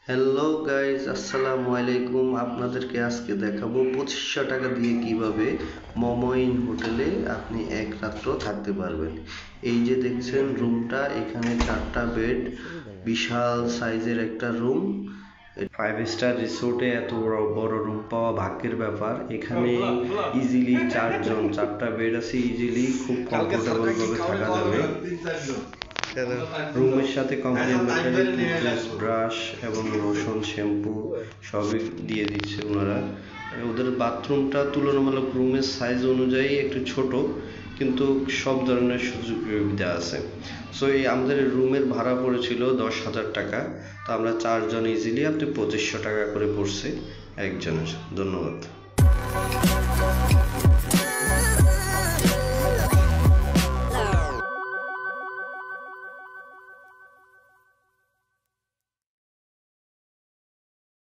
Hello guys, আসসালামু আলাইকুম। আপনাদেরকে আজকে দেখাবো 2500 টাকা দিয়ে কিভাবে মমইন হোটেলে আপনি এক রাত্র থাকতে পারবেন। এই যে দেখছেন রুমটা, এখানে 4টা বেড, বিশাল সাইজের একটা রুম। 5 স্টার রিসোর্টে এত বড় বড় রুম পাওয়া ভাগ্যের ব্যাপার। এখানে ইজিলি 4 জন, 4টা বেড আছে, ইজিলি খুব কমফোর্টেবল ভাবে থাকা যাবে। রুমের সাথে কমপ্লিমেন্টারি টুথপেস্ট, ব্রাশ এবং লোশন, শ্যাম্পু সবই দিয়ে দিচ্ছে ওনারা। ওদের বাথরুমটা তুলনামূলক রুমের সাইজ অনুযায়ী একটু ছোট, কিন্তু সব ধরনের সুযোগ সুবিধা আছে। সো এই আমাদের রুমের ভাড়া পড়েছিল 10,000 টাকা। তো আমরা 4 জন, ইজিলি আপনি 2500 টাকা করে পড়ছে একজনের। ধন্যবাদ।